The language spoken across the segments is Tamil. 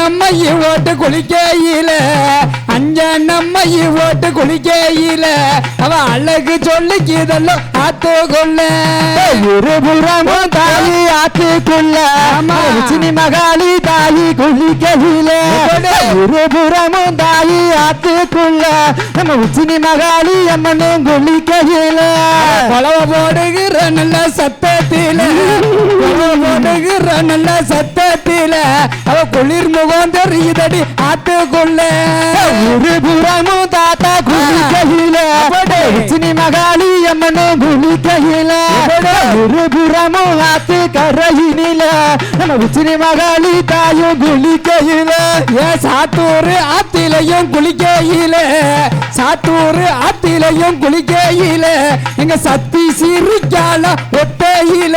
நம்மையை ஓட்டு குளிக்கையில நம்மையை ஓட்டு குளிக்கையில அவ அழகு சொல்லிக்குதெல்லாம் ஆத்துக்குள்ள இருபுறமும் தாயி ஆத்துக்குள்ள சினி மகாளி தாயி குளிக்கையில இருபுறமும் தாயி ஆத்துக்குள்ள நம்ம உச்சினி மகாளி அம்மனும் குளிக்கையில கொலவ போடுகிற நல்ல சத்தத்தில போடுகிற நல்ல சத்தத்தில அவ குளிர் முகம் தெரியுதடி ஆத்துக்குள்ள இருபுறமும் தாத்தா குளிக்கையில உச்சினி மகாளி அம்மனும் குளிக்கையில இருபுறமும் ஆத்து கரையினில நம்ம உச்சினி மகாளி தாயும் குளிக்கையில சாத்தூர் ஆத்திலையும் குளிக்கையில சாத்தூர் ஆத்திலையும் குளிக்கையில எங்க சத்தி சிரிக்கால ஒத்தையில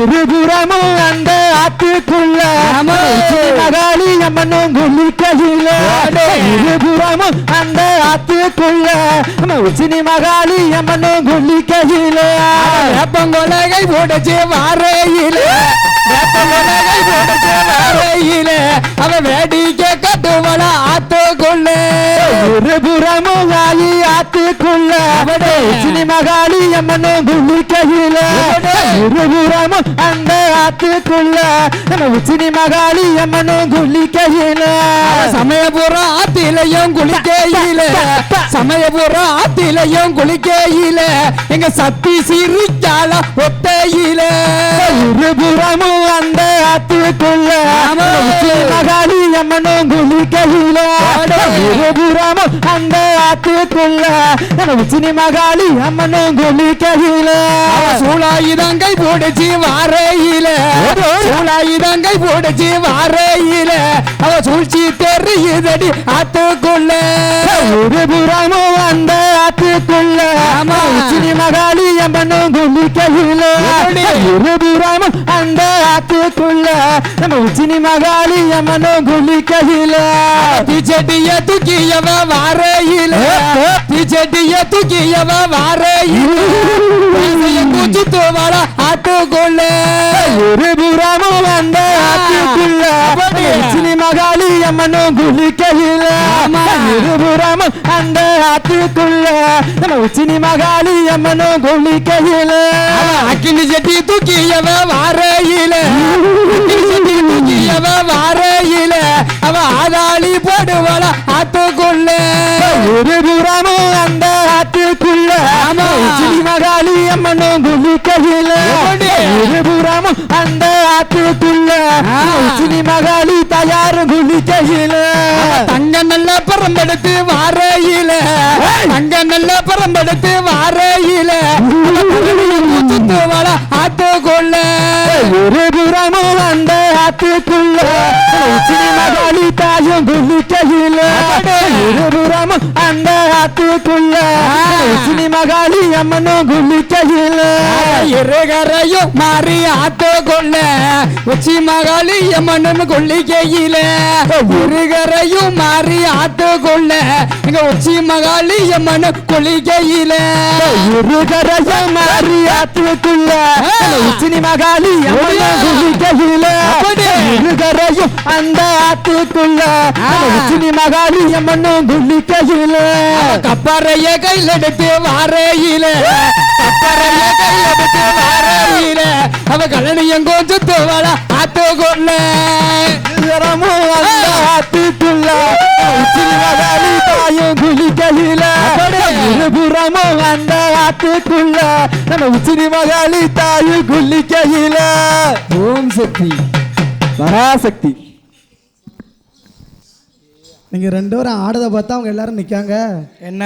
இருபுறமும் அந்த ஆத்துக்குள்ள மகாளி அம்மனும் குளிக்கையில இருபுறமும் அந்த ஆத்துக்குள்ள உச்சினி மகாளி அம்மனும் குளிக்கையில வேப்பங்கொலகை போடச்சு வாரையில வேப்பங்கொலகை போடச்சு வாரையில அவ வேடிக்கை கட்டுவள ஆத்துக்குள்ள இருபுறமும் ஆயி ஆத்துக்குள்ள உச்சினி மகாளி அம்மனும் குளிக்கையில இருபுறமும் அந்த ஆத்துக்குள்ள உச்சினி மகாளி அம்மனும் குளிக்கையில சமயபுரம் ஆத்திலையும் குளிக்கையில சமயபுரம் ஆத்திலையும் குளிக்கையில எங்க சத்தி சிரிக்கால ஒத்தையில இருபுறமும் அந்த ஆத்துக்குள்ள உச்சினி மகாளி அம்மனும் குளிக்கையில இருபுறமும் அந்த ஆத்துக்குள்ள உச்சினி மகாளி அம்மனும் குளிக்கையில சூளாயுதங்கை போடுச்சு வாரையில சூளாயுதங்கை போடுச்சு வாரையில அவ சூழ்ச்சி தெரியுதடி ஆத்துக்குள்ள இருபுறமும் அந்த ஆத்துக்குள்ள உச்சினி மகாளி அம்மனும் குளிக்கையில இருபுறமும் அந்த ஆத்துக்குள்ள உச்சினி மகாளி அம்மனும் குளிக்கையில தீச்சட்டிய தூக்கியவ வாரையில தீச்சட்டிய தூக்கியவ வாரையில கூச்சு தோவாள ஆத்துக்குள்ள இருபுறமும் அந்த ஆத்துக்குள்ள உச்சினி மகாளி அம்மனும் குளிக்கையில இருபுறமும் அந்த ஆத்துக்குள்ள உச்சினி மகாளி அம்மனும் குளிக்கையில அக்கினி சட்டி தூக்கியவ வாரையில தூக்கியவ வாரையில அவ ஆதாளி போடுவாள ஆத்துக்குள்ள இருபுறமும் அந்த ஆத்துக்குள்ள உச்சினி மகாளி அம்மனும் குளிக்கையில இருபுறமும் அந்த ஆத்துக்குள்ள உச்சினி மகாளி தயார் குளிக்கையில தங்க நல்ல பரம்பெடுத்து வாரையில தங்க நல்ல பரம்பெடுத்து வாரையில சுத்துவாள ஆத்துக்குள்ள இருபுறமும் அந்த ஆத்துக்குள்ள உச்சினி மகாளி தாயும் குளிக்கையில இருபுறமும் அந்த ஆத்துக்குள்ள உச்சினி மகாளி அம்மனும் குளிக்கையில இருகரையும் மாறி ஆத்துக்குள்ள உச்சி மகாளி அம்மனும் குளிக்கையில இருகரையும் மாறி ஆத்துக்குள்ள எங்க உச்சி மகாளி அம்மனு குளிக்கையில இருகரையும் மாறி ஆத்துக்குள்ள உச்சினி மகாளி அம்மனும் குளிக்கையில இருகரையும் அந்த ஆத்துக்குள்ள உச்சினி மகாளி அம்மனும் குளிக்கையில கப்பறைய கையில் எடுத்து வாரையில கப்பறைய கையில் எடுத்து வாரையில அவ கலனியும் கொஞ்சம் தோவாள ஆத்துக்குள்ள ஆத்துக்குள்ள உச்சினி மகாளி தாயும் குளிக்கையில இருபுறமும் அந்த ஆத்துக்குள்ள உச்சினி மகாளி தாயும் குளிக்கையில ஓம் சக்தி பராசக்தி. நீங்கள் ரெண்டு பேரும் ஆடுறதை பார்த்தா அவங்க எல்லாரும் நிற்காங்க. என்ன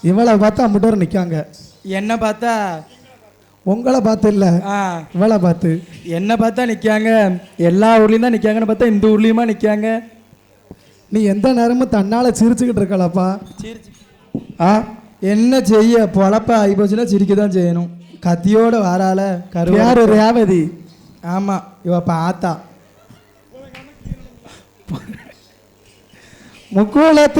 இவளை பார்த்தா மட்டும் பேரும் நிற்காங்க. என்ன பார்த்தா உங்களை பார்த்து இல்லை, இவளை பார்த்து. என்ன பார்த்தா நிற்காங்க. எல்லா ஊர்லேயும் தான் நிற்காங்கன்னு பார்த்தா இந்த ஊர்லேயுமா நிற்காங்க. நீ எந்த நேரமும் தன்னால் சிரிச்சுக்கிட்டு இருக்கலப்பா. என்ன செய்ய பொழப்ப ஆகி போச்சுன்னா சிரிக்க தான் செய்யணும். கத்தியோட வாரால யாரு ரேவதி? ஆமாம், இவ பார்த்தா முக்கூலத்து